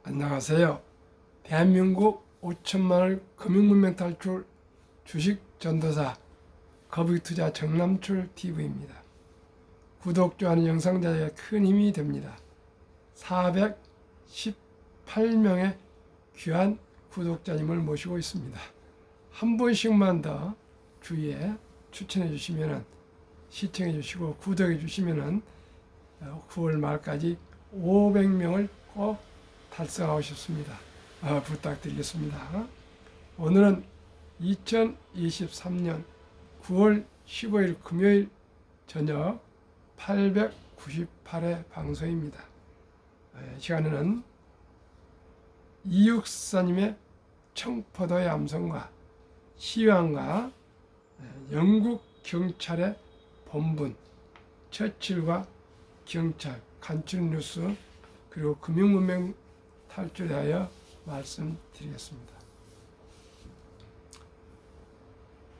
안녕하세요. 대한민국 5천만을 금융문명 탈출 주식 전도사 거북이투자 정남출 TV입니다. 구독, 좋아하는 영상 제작에 큰 힘이 됩니다. 418명의 귀한 구독자님을 모시고 있습니다. 한 분씩만 더 주위에 추천해 주시면 시청해 주시고 구독해 주시면 9월 말까지 500명을 꼭 달성하고 싶습니다. 부탁드리겠습니다. 오늘은 2023년 9월 15일 금요일 저녁 898회 방송입니다. 시간에는 이육사님의 청포도의 암송과 시황과 영국 경찰의 본분, 처칠과 경찰, 간추린 뉴스, 그리고 금융문명 탈출에 대하여 말씀드리겠습니다.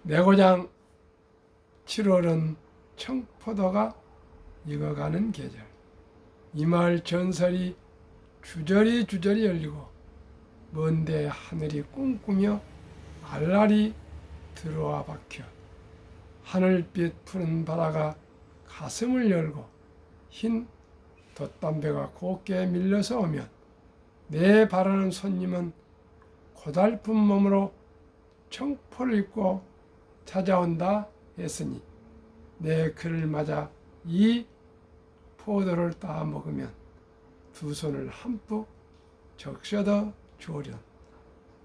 내고장 7월은 청포도가 익어가는 계절. 이 마을 전설이 주저리 열리고 먼데 하늘이 꿈꾸며 알알이 들어와 박혀 하늘빛 푸른 바다가 가슴을 열고 흰 돛담배가 곱게 밀려서 오면 내 바라는 손님은 고달픈 몸으로 청포를 입고 찾아온다 했으니 내 그를 맞아 이 포도를 따 먹으면 두 손을 한뿍 적셔더 주오련.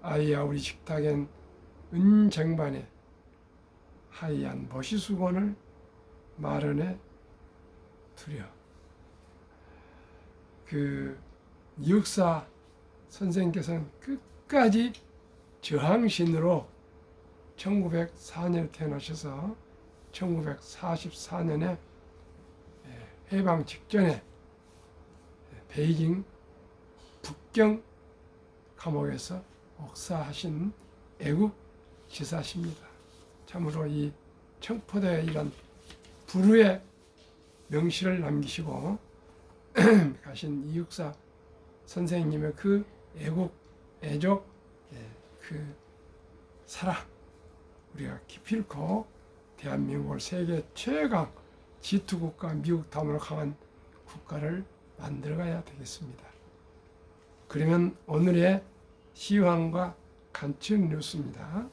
아이야 우리 식탁엔 은쟁반에 하얀 보시수건을 마련해 두려. 이육사 선생님께서는 끝까지 저항신으로 1904년에 태어나셔서 1944년에 해방 직전에 베이징 북경 감옥에서 옥사하신 애국 지사십니다. 참으로 이 청포도의 이런 불후의 명시를 남기시고 가신 이육사 선생님의 그 애국, 애족, 그 사랑, 우리가 기필코 대한민국을 세계 최강 G2국가 미국 다음으로 강한 국가를 만들어가야 되겠습니다. 그러면 오늘의 시황과 간추린 뉴스입니다.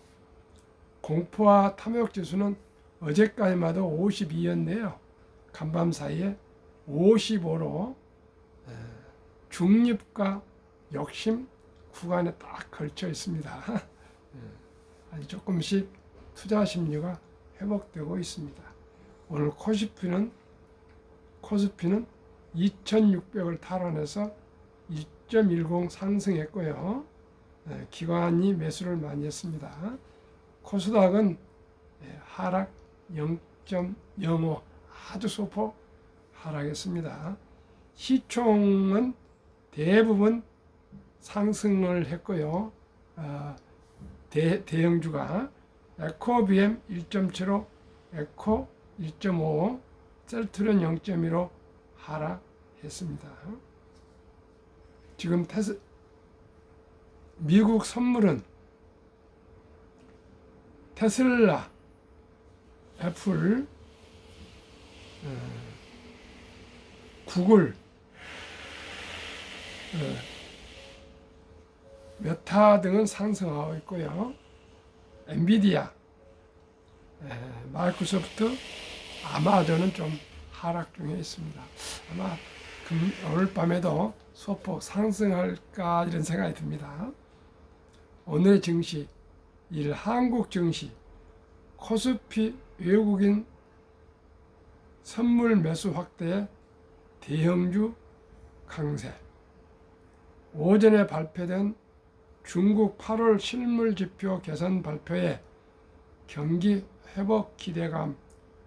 공포와 탐욕 지수는 어제까지만 해도 52였네요. 간밤 사이에 55로 중립과 욕심 구간에 딱 걸쳐 있습니다. 아주 조금씩 투자 심리가 회복되고 있습니다. 오늘 코스피는 2600을 탈환해서 2.10 상승했고요. 기관이 매수를 많이 했습니다. 코스닥은 하락 0.05 아주 소폭 하락했습니다. 시총은 대부분 상승을 했고요. 대형주가 에코비엠 1.75, 에코 1.5, 셀트론 0.15 하락했습니다. 지금 미국 선물은 테슬라, 애플, 구글, 메타 등은 상승하고 있고요. 엔비디아, 마이크로소프트, 아마존은 좀 하락 중에 있습니다. 아마 오늘 밤에도 소폭 상승할까 이런 생각이 듭니다. 오늘의 증시, 한국 증시, 코스피 외국인 선물 매수 확대에 대형주 강세. 오전에 발표된 중국 8월 실물지표 개선 발표에 경기 회복 기대감,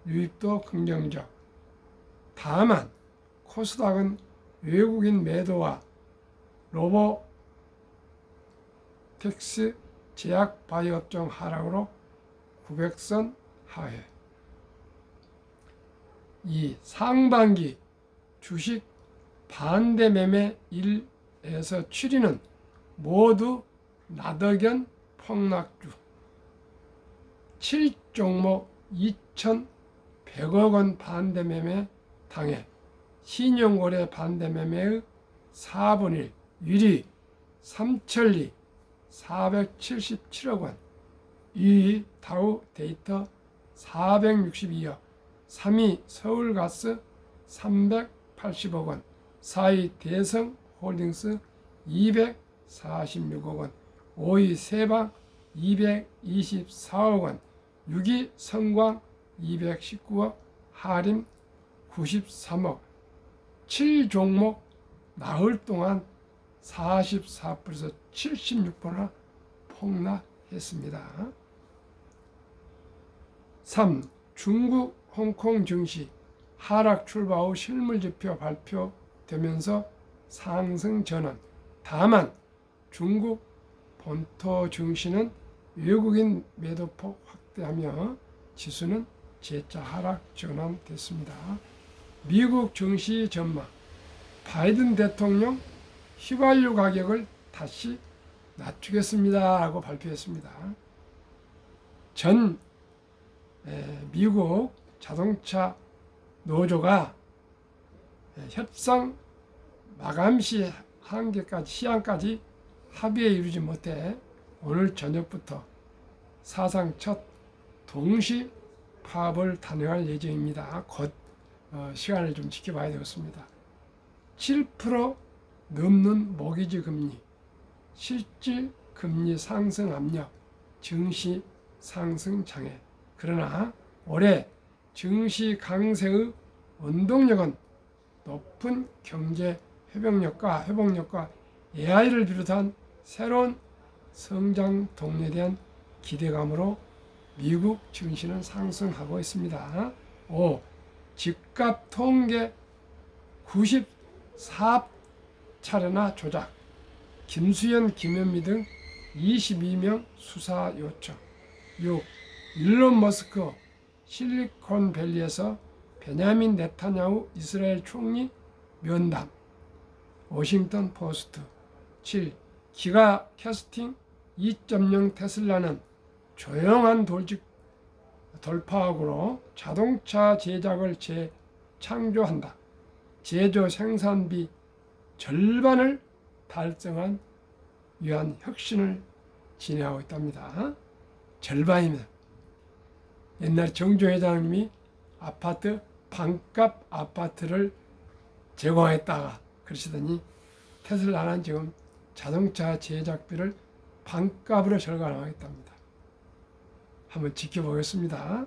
유입도 긍정적. 다만 코스닥은 외국인 매도와 로보택스 제약 바이오 업종 하락으로 900선 하회. 이 상반기 주식 반대 매매 6에서 7위는 모두 나덕연 폭락주 7종목 2,100억 원 반대 매매 당해 신용거래 반대 매매의 4분의 1, 1위 삼천리 477억 원, 2위 다우 데이터 462억, 3위 서울가스 380억 원, 4위 대성홀딩스 246억 원, 5위 세방 224억 원, 6위 성광 219억, 하림 93억, 7종목 나흘 동안 44%에서 76%나 폭락했습니다. 3. 중국 홍콩 증시 하락 출발 후 실물지표 발표되면서 상승 전환. 다만 중국 본토 증시는 외국인 매도폭 확대하며 지수는 재차 하락 전환됐습니다. 미국 증시 전망. 바이든 대통령 휘발유 가격을 다시 낮추겠습니다 라고 발표했습니다. 전 미국 자동차 노조가 협상 마감시 시한까지 합의에 이르지 못해 오늘 저녁부터 사상 첫 동시 파업을 단행할 예정입니다. 곧 시간을 좀 지켜봐야 되겠습니다. 7% 넘는 모기지 금리, 실질 금리 상승 압력, 증시 상승 장애. 그러나 올해 증시 강세의 원동력은 높은 경제 회복력과 AI를 비롯한 새로운 성장 동력에 대한 기대감으로 미국 증시는 상승하고 있습니다. 5. 집값 통계 94차례나 조작, 김수현, 김현미 등 22명 수사 요청. 6. 일론 머스크 실리콘밸리에서 베냐민 네타냐후 이스라엘 총리 면담. 워싱턴 포스트. 7. 기가 캐스팅 2.0 테슬라는 조용한 돌파구로 자동차 제작을 재창조한다. 제조 생산비 절반을 달성한 위한 혁신을 진행하고 있답니다. 절반이면 옛날 정조 회장님이 반값 아파트를 제공했다가 그러시더니 테슬라는 지금 자동차 제작비를 반값으로 절감하겠답니다. 한번 지켜보겠습니다.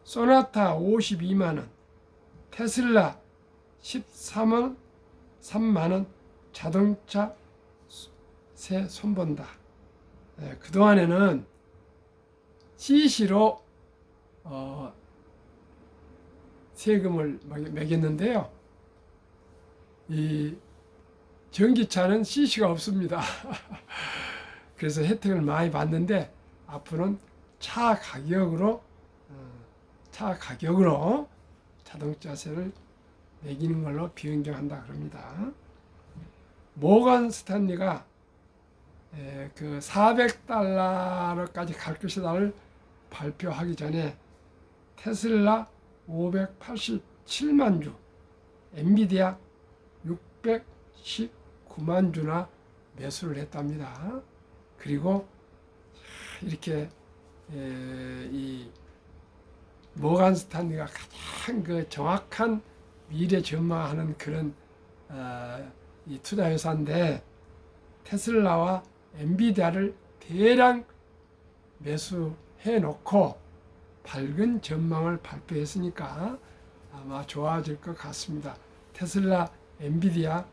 소나타 52만원, 테슬라 13만원 자동차 세 손본다. 그동안에는 CC로 세금을 매겼는데요. 이 전기차는 CC가 없습니다. 그래서 혜택을 많이 받는데 앞으로는 차 가격으로 자동차세를 매기는 걸로 변경한다 그럽니다. 모건 스탠리가 그 400달러까지 갈 것이다를 발표하기 전에 테슬라 587만 주, 엔비디아 619만 주나 매수를 했답니다. 그리고 이렇게 이 모건 스탠리가 가장 그 정확한 미래 전망하는 그런 이 투자 회사인데 테슬라와 엔비디아를 대량 매수해 놓고 밝은 전망을 발표했으니까 아마 좋아질 것 같습니다. 테슬라, 엔비디아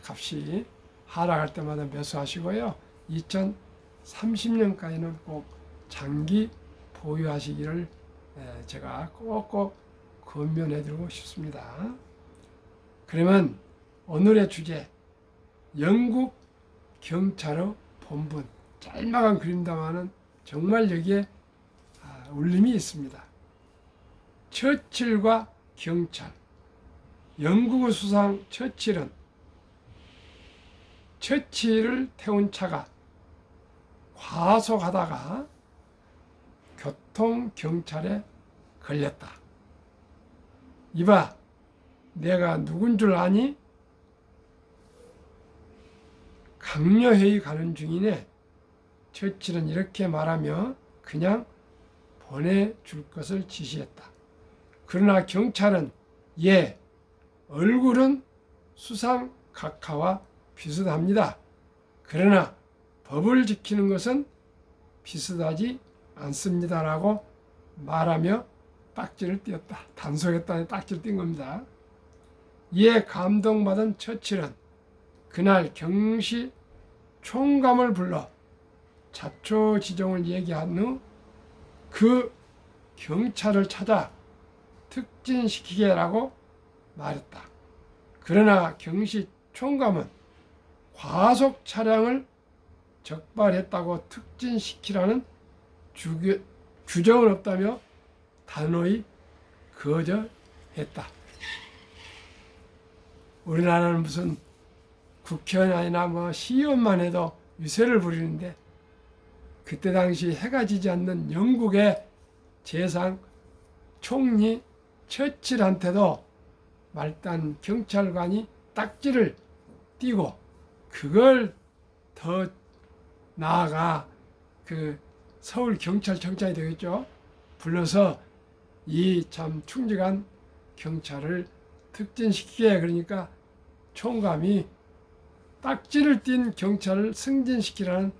값이 하락할 때마다 매수하시고요. 2030년까지는 꼭 장기 보유하시기를 제가 꼭꼭 권면해드리고 싶습니다. 그러면 오늘의 주제, 영국 경찰의 본분. 짤막한 그림다마는 정말 여기에 울림이 있습니다. 처칠과 경찰. 영국의 수상 처칠은 처치를 태운 차가 과속하다가 교통경찰에 걸렸다. 이봐, 내가 누군 줄 아니? 강요회의 가는 중이네. 처칠은 이렇게 말하며 그냥 보내줄 것을 지시했다. 그러나 경찰은 예, 얼굴은 수상 각하와 비슷합니다. 그러나 법을 지키는 것은 비슷하지 않습니다라고 말하며 딱지를 띄었다. 단속했다는 딱지를 띈 겁니다. 이에 감동받은 처칠은 그날 경시 총감을 불러 자초지종을 얘기한 후 그 경찰을 찾아 특진시키게라고 말했다. 그러나 경시 총감은 과속 차량을 적발했다고 특진시키라는 규정은 없다며 단호히 거절했다. 우리나라는 무슨 국회의원이나 시의원만 해도 유세를 부리는데 그때 당시 해가 지지 않는 영국의 재상 총리 처칠한테도 말단 경찰관이 딱지를 띄고 그걸 더 나아가 그 서울 경찰청장이 되겠죠. 불러서 이 참 충직한 경찰을 특진시키게, 그러니까 총감이 딱지를 띈 경찰을 승진시키라는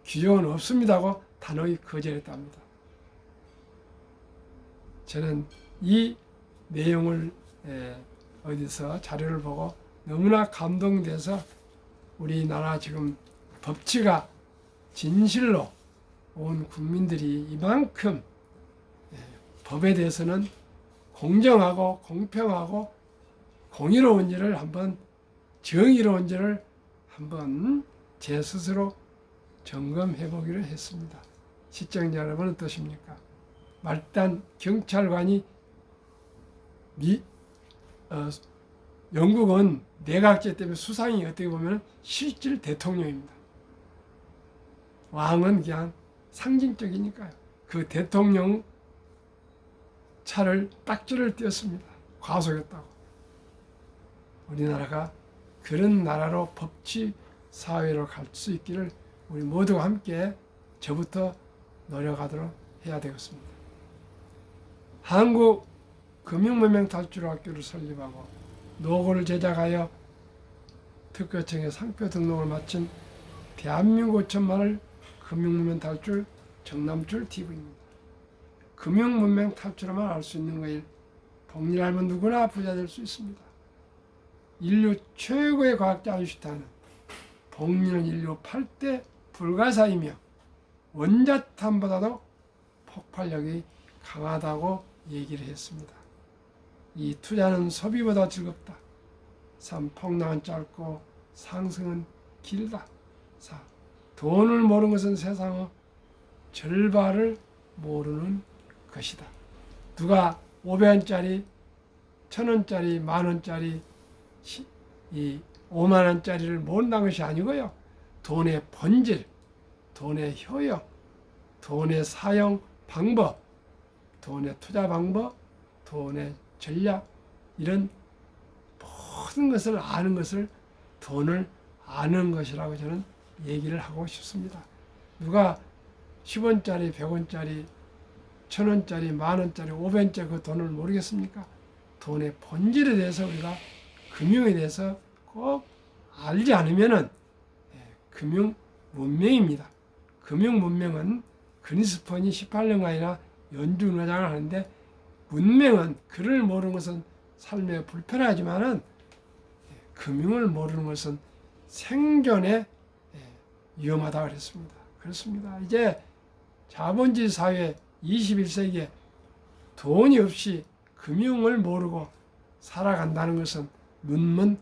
규정은 없습니다고 단호히 거절했답니다. 저는 이 내용을 어디서 자료를 보고 너무나 감동돼서 우리나라 지금 법치가 진실로 온 국민들이 이만큼 법에 대해서는 공정하고 공평하고 공의로운지를 한번 정의로운지를 한번 제 스스로 점검해 보기로 했습니다. 시청자 여러분 어떠십니까? 말단 경찰관이 영국은 내각제 때문에 수상이 어떻게 보면 실질 대통령입니다. 왕은 그냥 상징적이니까요. 그 대통령 차를 딱지를 띄었습니다. 과속했다고. 우리나라가 그런 나라로 법치 사회로 갈 수 있기를 우리 모두가 함께 저부터 노력하도록 해야 되겠습니다. 한국금융문명탈출학교를 설립하고 노고를 제작하여 특허청에 상표 등록을 마친 대한민국 5천만을 금융문명 탈출 정남출 TV입니다. 금융문명 탈출하면 알 수 있는 거일. 복리를 알면 누구나 부자 될 수 있습니다. 인류 최고의 과학자 아인슈타인은 복리는 인류 8대 불가사이며 원자탄보다도 폭발력이 강하다고 얘기를 했습니다. 이 투자는 소비보다 즐겁다. 3. 폭락은 짧고 상승은 길다. 4. 돈을 모르는 것은 세상의 절반을 모르는 것이다. 누가 500원짜리, 1000원짜리, 만원짜리, 이 5만원짜리를 모른다는 것이 아니고요. 돈의 본질, 돈의 효용, 돈의 사용 방법, 돈의 투자 방법, 돈의 전략, 이런 모든 것을 아는 것을 돈을 아는 것이라고 저는 얘기를 하고 싶습니다. 누가 10원짜리, 100원짜리, 1000원짜리, 만원짜리, 500원짜리 그 돈을 모르겠습니까? 돈의 본질에 대해서 우리가 금융에 대해서 꼭 알지 않으면은 금융 문명입니다. 금융 문명은 그리스폰이 18년간이나 연중의장을 하는데, 문명은 글을 모르는 것은 삶에 불편하지만은 금융을 모르는 것은 생존에 위험하다고 그랬습니다. 그렇습니다. 이제 자본주의 사회 21세기에 돈이 없이 금융을 모르고 살아간다는 것은 눈먼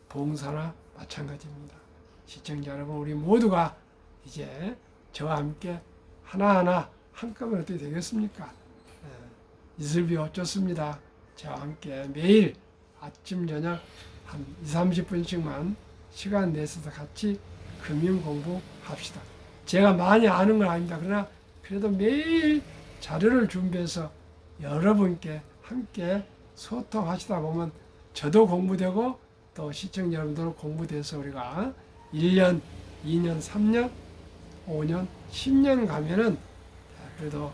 봉사나 마찬가지입니다. 시청자 여러분, 우리 모두가 이제 저와 함께 하나하나 한꺼번에 어떻게 되겠습니까? 이슬비 어쩌습니다. 저와 함께 매일 아침 저녁 한 20-30분씩만 시간 내셔서 같이 금융 공부합시다. 제가 많이 아는 건 아닙니다. 그러나 그래도 매일 자료를 준비해서 여러분께 함께 소통하시다 보면 저도 공부되고 또 시청자 여러분들 공부돼서 우리가 1년, 2년, 3년, 5년, 10년 가면은 그래도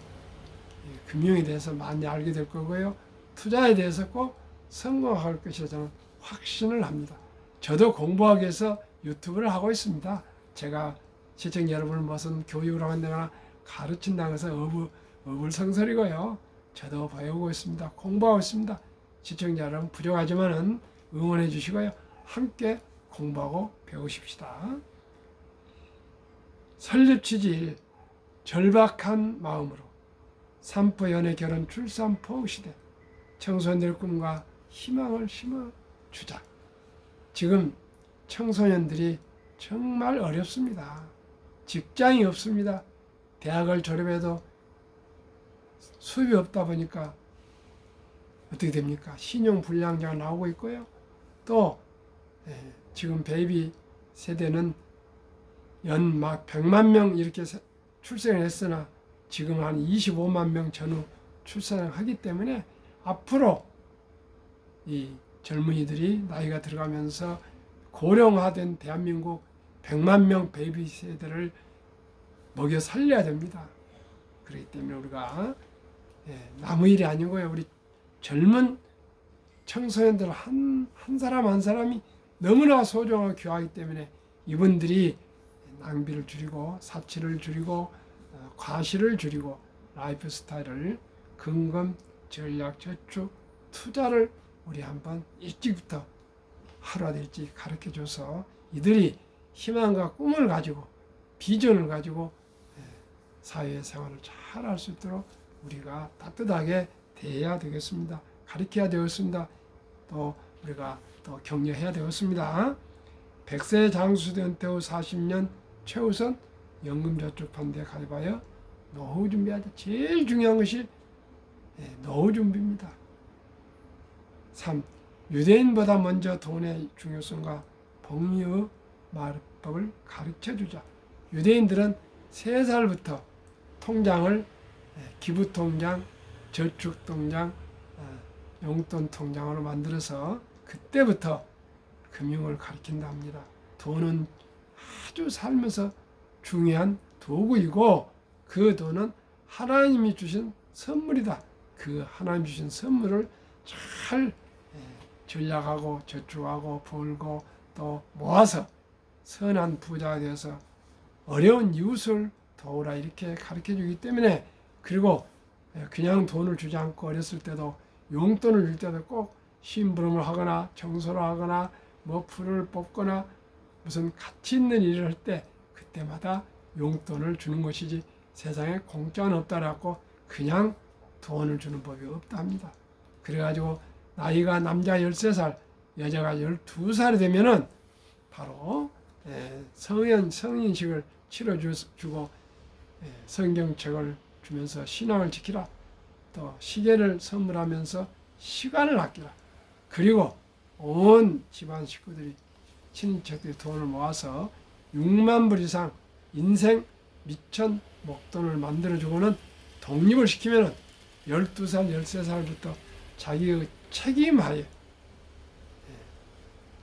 금융에 대해서 많이 알게 될 거고요. 투자에 대해서 꼭 성공할 것이라 저는 확신을 합니다. 저도 공부하기 위해서 유튜브를 하고 있습니다. 제가 시청자 여러분을 무슨 교육을 한다거나 가르친다고 해서 어불성설이고요. 저도 배우고 있습니다. 공부하고 있습니다. 시청자 여러분 부족하지만은 응원해 주시고요. 함께 공부하고 배우십시다. 설립 취지 절박한 마음으로 산포 연애 결혼 출산 포옹 시대 청소년들 꿈과 희망을 심어주자. 지금 청소년들이 정말 어렵습니다. 직장이 없습니다. 대학을 졸업해도 수입이 없다 보니까 어떻게 됩니까? 신용불량자가 나오고 있고요. 또 지금 베이비 세대는 연 막 100만 명 이렇게 출생을 했으나 지금 한 25만 명 전후 출산을 하기 때문에 앞으로 이 젊은이들이 나이가 들어가면서 고령화된 대한민국 100만 명 베이비 세대를 먹여 살려야 됩니다. 그렇기 때문에 우리가 남의 일이 아니고요. 우리 젊은 청소년들 한 사람 한 사람이 너무나 소중하고 귀하기 때문에 이분들이 낭비를 줄이고 사치를 줄이고 과시를 줄이고 라이프 스타일을 근검, 전략, 저축, 투자를 우리 한번 일찍부터 하루라도 일찍 가르쳐줘서 이들이 희망과 꿈을 가지고 비전을 가지고 사회생활을 잘 할 수 있도록 우리가 따뜻하게 대해야 되겠습니다. 가르쳐야 되겠습니다. 또 우리가 또 격려해야 되겠습니다. 100세 장수된 은퇴 후 40년 최우선 연금저축펀드에 가입하여 노후 준비하자. 제일 중요한 것이 노후 준비입니다. 3. 유대인보다 먼저 돈의 중요성과 복리의 말법을 가르쳐주자. 유대인들은 3살부터 통장을 기부통장, 저축통장, 용돈 통장으로 만들어서 그때부터 금융을 가르친다 합니다. 돈은 아주 살면서 중요한 도구이고 그 돈은 하나님이 주신 선물이다. 그 하나님 주신 선물을 잘 전략하고 저축하고 벌고 또 모아서 선한 부자가 되어서 어려운 이웃을 도우라 이렇게 가르쳐 주기 때문에 그리고 그냥 돈을 주지 않고 어렸을 때도 용돈을 줄 때도 꼭 심부름을 하거나 청소를 하거나 뭐 풀을 뽑거나 무슨 가치 있는 일을 할 때 그때마다 용돈을 주는 것이지 세상에 공짜는 없다라고 그냥 돈을 주는 법이 없다 합니다. 그래가지고 나이가 남자 13살, 여자가 12살이 되면은 바로 성인식을 치러주고 성경책을 주면서 신앙을 지키라. 또 시계를 선물하면서 시간을 아끼라. 그리고 온 집안 식구들이 친인척들이 돈을 모아서 6만 불 이상 인생 미천 목돈을 만들어주고는 독립을 시키면 12살, 13살부터 자기의 책임하에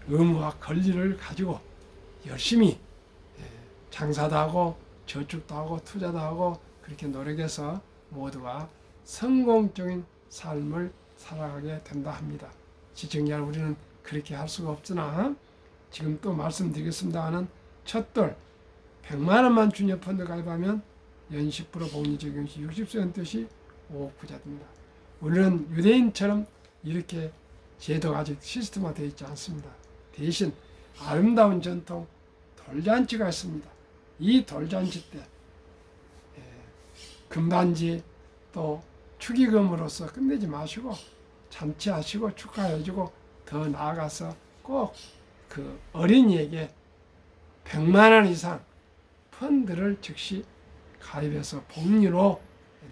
의무와 권리를 가지고 열심히 장사도 하고 저축도 하고 투자도 하고 그렇게 노력해서 모두가 성공적인 삶을 살아가게 된다 합니다. 시청자 우리는 그렇게 할 수가 없으나 지금 또 말씀드리겠습니다는 첫돌 100만 원만 주녀 펀드 가입하면 연 10% 복리 적용 시 60세 뜻이 5억 부자 됩니다. 우리는 유대인처럼 이렇게 제도가 아직 시스템화 되어 있지 않습니다. 대신 아름다운 전통 돌잔치가 있습니다. 이 돌잔치 때 금반지 또 축의금으로서 끝내지 마시고 잔치하시고 축하해주고 더 나아가서 꼭 그 어린이에게 100만 원 이상 펀드를 즉시 가입해서 복리로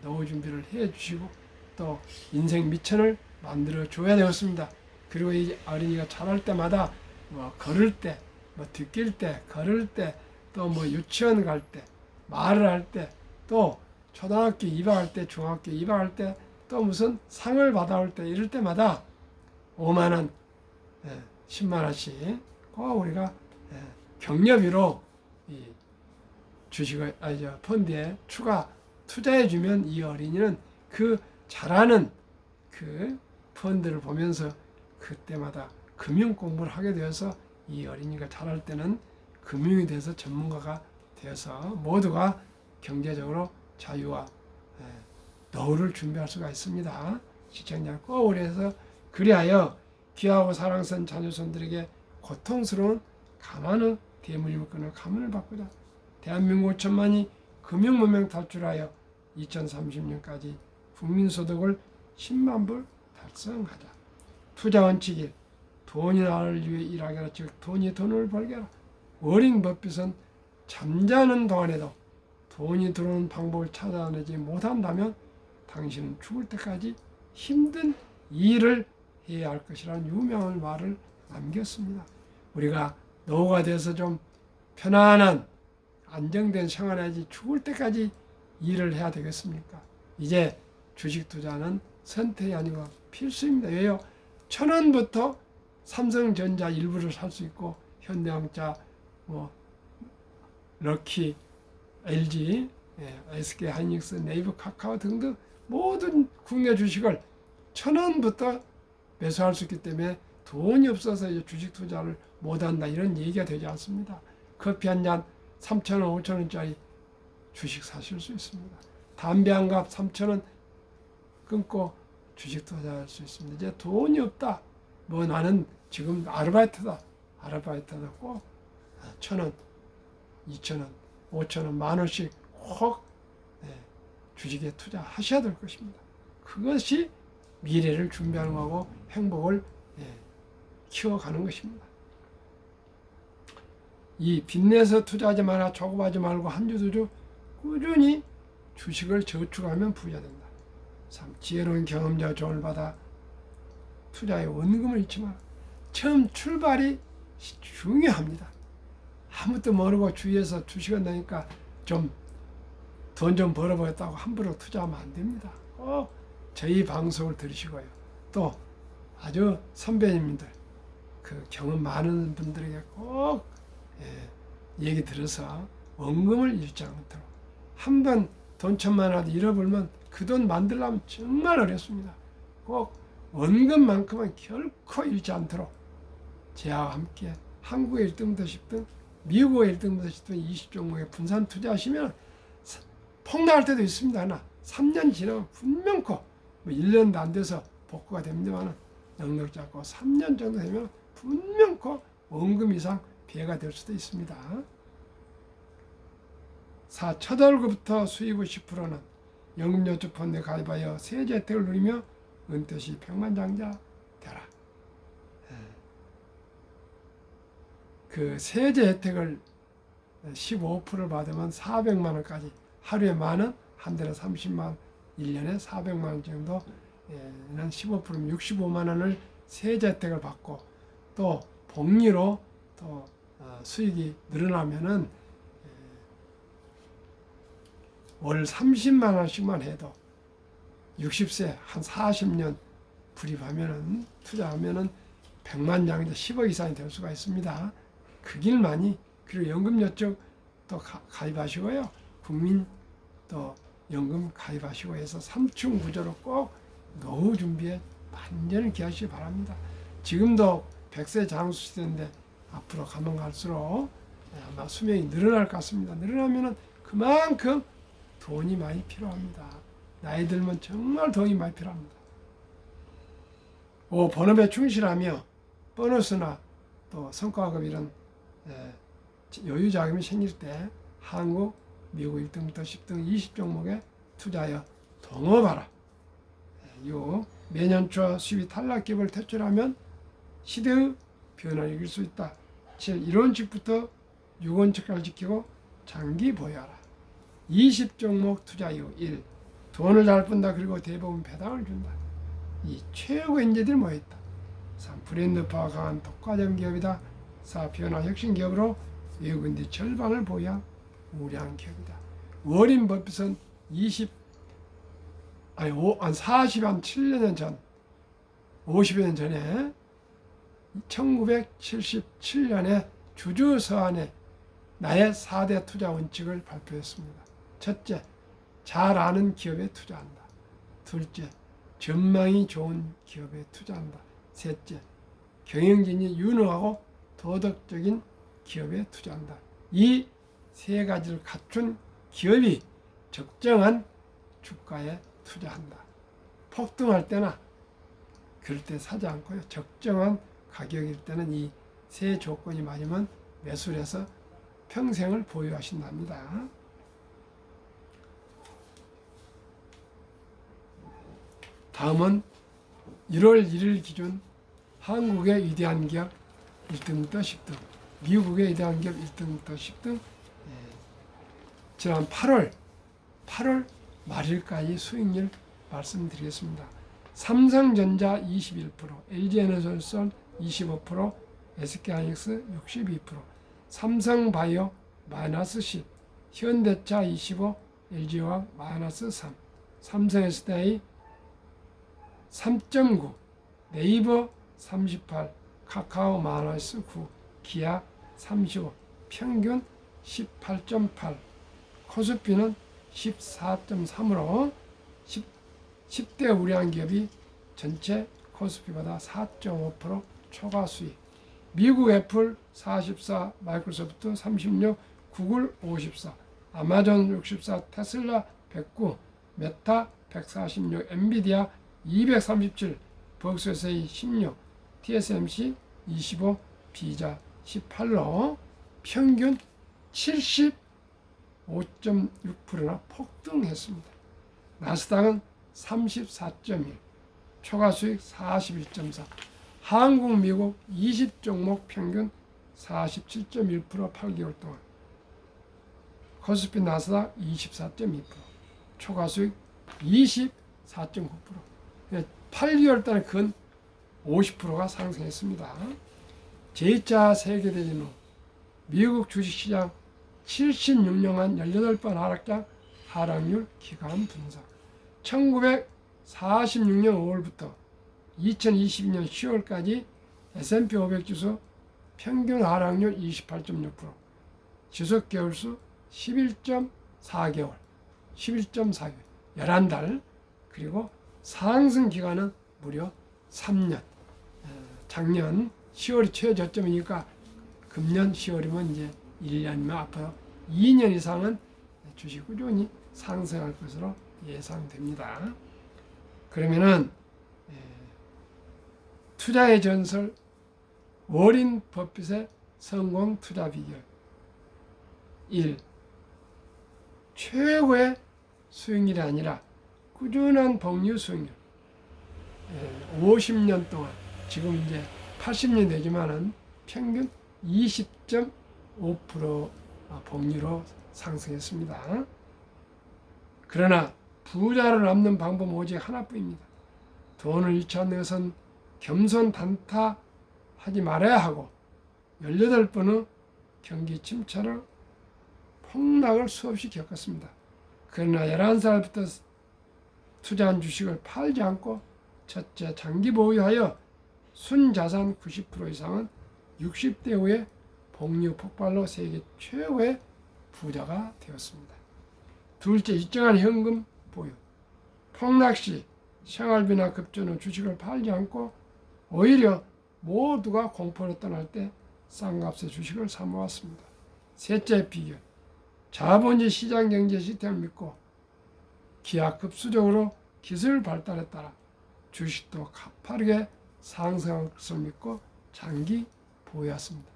노후 준비를 해주시고 또 인생 미천을 만들어 줘야 되었습니다. 그리고 이 어린이가 자랄 때마다 뭐 걸을 때 뭐 뒷길 때, 걸을 때, 또 뭐 유치원 갈 때, 말을 할 때, 또 초등학교 입학할 때, 중학교 입학할 때, 또 무슨 상을 받아올 때 이럴 때마다 5만 원, 10만 원씩 꼭 우리가 격려비로 이 주식을 펀드에 추가 투자해 주면 이 어린이는 그 잘하는 그 펀드를 보면서 그때마다 금융 공부를 하게 되어서 이 어린이가 잘할 때는 금융에 대해서 전문가가 되어서 모두가 경제적으로 자유와 노후를 준비할 수가 있습니다. 시청자 꼭 그래서 그리하여 귀하고 사랑스러운 자녀손들에게 고통스러운 가난의 대물림을 끊을 가문을 바꾸자. 대한민국 5천만이 금융문명 탈출하여 2030년까지 국민소득을 10만 불 달성하자. 투자 원칙 1. 돈이 나를 위해 일하게라. 즉 돈이 돈을 벌게라. 워링 버핏은 잠자는 동안에도 돈이 들어오는 방법을 찾아내지 못한다면 당신은 죽을 때까지 힘든 일을 해야 할 것이라는 유명한 말을 남겼습니다. 우리가 노후가 돼서 좀 편안한 안정된 생활해야지 죽을 때까지 일을 해야 되겠습니까? 이제 주식 투자는 선택이 아니고 필수입니다. 왜요? 1,000원부터 삼성전자 일부를 살 수 있고 현대자동차, 럭키, LG, SK 하이닉스, 네이버, 카카오 등등 모든 국내 주식을 1,000원부터 매수할 수 있기 때문에 돈이 없어서 이제 주식 투자를 못한다 이런 얘기가 되지 않습니다. 커피 한 잔 3,000원, 5,000원짜리 주식 사실 수 있습니다. 담배 한 갑 3,000원 끊고 주식 투자할 수 있습니다. 이제 돈이 없다. 뭐 나는 지금 아르바이트다. 아르바이트다 꼭 1,000원, 2,000원, 5,000원, 10,000원씩 꼭 주식에 투자하셔야 될 것입니다. 그것이 미래를 준비하는 거고 행복을 키워가는 것입니다. 이 빚내서 투자하지 마라. 조급하지 말고 한 주 두 주 꾸준히 주식을 저축하면 부자 된다. 참 지혜로운 경험자와 조언을 받아 투자에 원금을 잃지 마라. 처음 출발이 중요합니다. 아무것도 모르고 주위에서 주식을 내니까 좀 돈 좀 벌어보겠다고 함부로 투자하면 안 됩니다. 꼭 저희 방송을 들으시고요. 또 아주 선배님들, 그 경험 많은 분들에게 꼭 얘기 들어서 원금을 잃지 않도록. 한 번 돈 1,000만 원 잃어버리면 그 돈 만들려면 정말 어렵습니다. 꼭 원금만큼은 결코 잃지 않도록 저와 함께 한국의 1등부터 10등, 미국의 1등부터 10등 20종목에 분산 투자하시면 폭락할 때도 있습니다. 하나 3년 지나면 분명코 뭐 1년도 안 돼서 복구가 됩니다만 능력 잡고 3년 정도 되면 분명코 원금 이상 피해가 될 수도 있습니다. 4. 첫 월급부터 수입의 10%는 연금저축펀드에 가입하여 세제 혜택을 누리며 은퇴 시 백만장자 되라. 그 세제 혜택을 15%를 받으면 400만 원까지 하루에 만 원, 한 달에 30만 원, 1년에 400만 원 정도 는 15%면 65만 원을 세제 혜택을 받고 또 복리로 또 수익이 늘어나면은 월 30만 원씩만 해도 60세 한 40년 불입하면은 투자하면은 100만 장자 10억 이상이 될 수가 있습니다. 그 길만이. 그리고 연금저축 또 가입하시고요. 국민 또 연금 가입하시고 해서 3층 구조로 꼭 노후 준비에 완전히 기하시기 바랍니다. 지금도 100세 장수 시대인데 앞으로 가면 갈수록 아마 수명이 늘어날 것 같습니다. 늘어나면은 그만큼 돈이 많이 필요합니다. 나이 들면 정말 돈이 많이 필요합니다. 5. 본업에 충실하며 보너스나 또 성과급 이런 여유 자금이 생길 때 한국, 미국 1등부터 10등 20종목에 투자하여 동업하라. 6. 매년 초 수입이 탈락기업을 퇴출하면 시대의 변화를 이길 수 있다. 7. 1원칙부터 6원칙까지 지키고 장기 보유하라. 20종목 투자 이후 1. 돈을 잘 번다. 그리고 대부분 배당을 준다. 이 최고 인재들이 모여있다. 3. 브랜드 파워 강한 독과점 기업이다. 4. 변화 혁신 기업으로 외국인들이 절반을 보유한 우량 기업이다. 워린 버핏은 47년 전, 50여 년 전에 1977년에 주주 서한에 나의 4대 투자 원칙을 발표했습니다. 첫째, 잘 아는 기업에 투자한다. 둘째, 전망이 좋은 기업에 투자한다. 셋째, 경영진이 유능하고 도덕적인 기업에 투자한다. 이 세 가지를 갖춘 기업이 적정한 주가에 투자한다. 폭등할 때나 그럴 때 사지 않고요. 적정한 가격일 때는 이 세 조건이 맞으면 매수를 해서 평생을 보유하신답니다. 다음은 1월 1일 기준 한국의 위대한 기업 1등부터 10등, 미국의 위대한 기업 1등부터 10등, 지난 8월 말일까지 수익률 말씀드리겠습니다. 삼성전자 21%, LG에너지솔루션 25%, SK하이닉스 62%, 삼성바이오 마이너스 10, 현대차 25, LG화학 마이너스 3, 삼성SDI 3.9, 네이버 38, 카카오 마이너스 9, 기아 35, 평균 18.8, 코스피는 14.3으로 10대 우량 기업이 전체 코스피보다 4.5% 초과 수익. 미국 애플 44, 마이크로소프트 36, 구글 54, 아마존 64, 테슬라 109, 메타 146, 엔비디아 237, 벅스에서의 16, TSMC 25, 비자 18로 평균 75.6%나 폭등했습니다. 나스닥은 34.1, 초과수익 41.4, 한국, 미국 20종목 평균 47.1% 8개월 동안, 코스피 나스닥 24.2%, 초과수익 24.9%, 8개월 동안 근 50%가 상승했습니다. 제2차 세계대전 후 미국 주식시장 76년간 18번 하락률 기간 분석. 1946년 5월부터 2022년 10월까지 S&P 500 지수 평균 하락률 28.6%, 지속 개월수 11.4개월, 11달, 그리고 상승 기간은 무려 3년. 작년 10월이 최저점이니까 금년 10월이면 이제 1년이면 앞으로 2년 이상은 주식 꾸준히 상승할 것으로 예상됩니다. 그러면은 투자의 전설 워린 버핏의 성공 투자 비결 1. 최고의 수익률이 아니라 꾸준한 복리 수익률. 50년 동안, 지금 이제 80년 되지만은 평균 20.5% 복리로 상승했습니다. 그러나 부자를 남는 방법은 오직 하나뿐입니다. 돈을 잃지 않는 것은 겸손 단타하지 말아야 하고 18번의 경기 침체를 폭락을 수없이 겪었습니다. 그러나 11살부터 투자한 주식을 팔지 않고 첫째, 장기 보유하여 순자산 90% 이상은 60대 후에 복리 폭발로 세계 최고의 부자가 되었습니다. 둘째, 일정한 현금 보유. 폭락시 생활비나 급전 후 주식을 팔지 않고 오히려 모두가 공포로 떠날 때 싼 값의 주식을 사 모았습니다. 셋째, 비결. 자본주의 시장 경제 시스템을 믿고 기하급수적으로 기술 발달에 따라 주식도 가파르게 상승할 것을 믿고 장기 보유했습니다.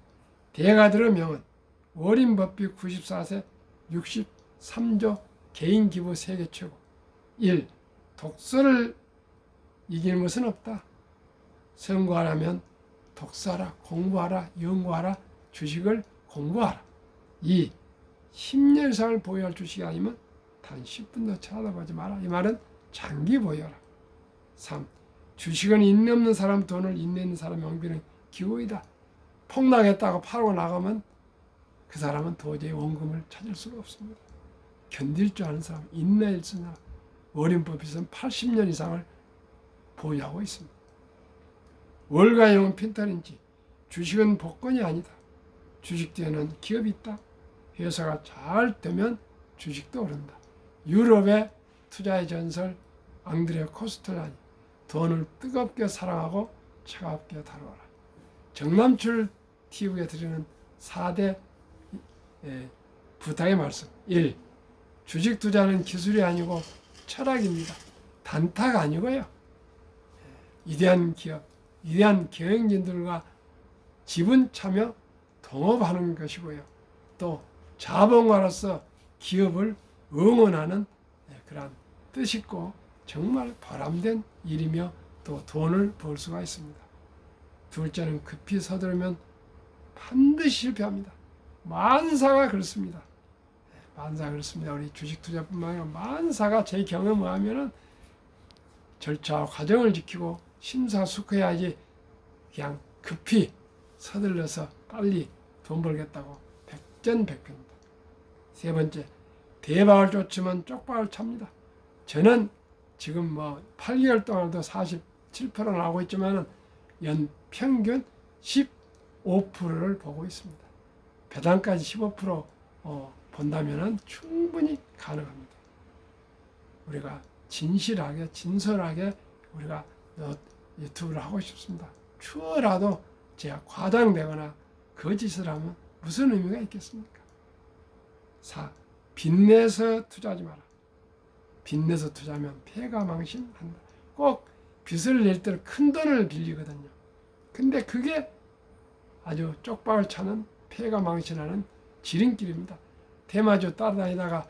대가들의 명은 워린 버핏 94세 63조 개인 기부 세계 최고. 1. 독서를 이기는 것은 없다. 선거하려면 독서하라, 공부하라, 연구하라, 주식을 공부하라. 2. 10년 이상을 보유할 주식이 아니면 단 10분도 쳐다보지 마라. 이 말은 장기 보유하라. 3. 주식은 인내 없는 사람 돈을 인내 있는 사람 낭비는 기호이다. 폭락했다고 팔고 나가면 그 사람은 도저히 원금을 찾을 수가 없습니다. 견딜 줄 아는 사람, 인내일 쓰나 어림법에서는 80년 이상을 보유하고 있습니다. 월가형은 핀탄인지 주식은 복권이 아니다. 주식 뒤에는 기업이 있다. 회사가 잘 되면 주식도 오른다. 유럽의 투자의 전설 앙드레 코스텔라니 돈을 뜨겁게 사랑하고 차갑게 다루어라. 정남출 TV에 드리는 4대 부탁의 말씀. 1. 주식 투자는 기술이 아니고 철학입니다. 단타가 아니고요. 위대한 기업, 위대한 경영진들과 지분 참여, 동업하는 것이고요. 또 자본가로서 기업을 응원하는 그런 뜻있고 정말 보람된 일이며 또 돈을 벌 수가 있습니다. 둘째는 급히 서두르면 반드시 실패합니다. 만사가 그렇습니다. 만사가 그렇습니다. 우리 주식 투자뿐만 아니라 만사가 제 경험을 하면은 절차와 과정을 지키고 심사숙고해야지 그냥 급히 서둘러서 빨리 돈 벌겠다고 백전백패입니다. 세 번째, 대박을 쫓으면 쪽박을 찹니다. 저는 지금 8개월 동안도 47% 나오고 있지만 연 평균 15%를 보고 있습니다. 배당까지 15% 본다면 충분히 가능합니다. 우리가 진실하게 진솔하게 우리가 유튜브를 하고 싶습니다. 추워라도 제가 과장되거나 거짓을 하면 무슨 의미가 있겠습니까? 4. 빚내서 투자하지 마라. 빚내서 투자하면 패가망신한다. 꼭 빚을 낼 때는 큰 돈을 빌리거든요. 근데 그게 아주 쪽박을 차는 패가망신하는 지름길입니다. 대마주 따라다니다가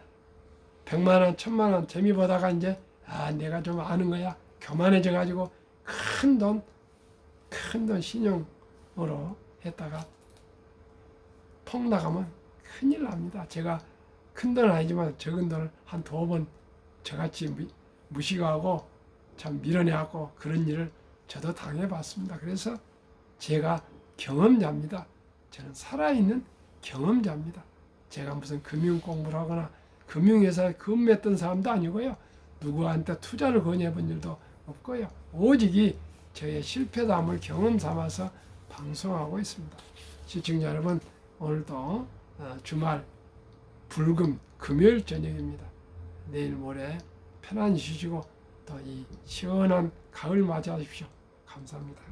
100만 원, 1000만 원 재미 보다가 이제 내가 좀 아는 거야. 교만해져 가지고 큰 돈 신용으로 했다가 폭 나가면 큰일 납니다. 제가 큰 돈은 아니지만 적은 돈을 한 2번 저같이 무시하고 참 밀어내고 그런 일을 저도 당해봤습니다. 그래서 제가 경험자입니다. 저는 살아있는 경험자입니다. 제가 무슨 금융 공부를 하거나 금융회사에 근무했던 사람도 아니고요. 누구한테 투자를 권유해 본 일도 없고요. 오직 저의 실패담을 경험 삼아서 방송하고 있습니다. 시청자 여러분, 오늘도 주말 불금 금요일 저녁입니다. 내일 모레 편안히 쉬시고 또 이 시원한 가을 맞이하십시오. 감사합니다.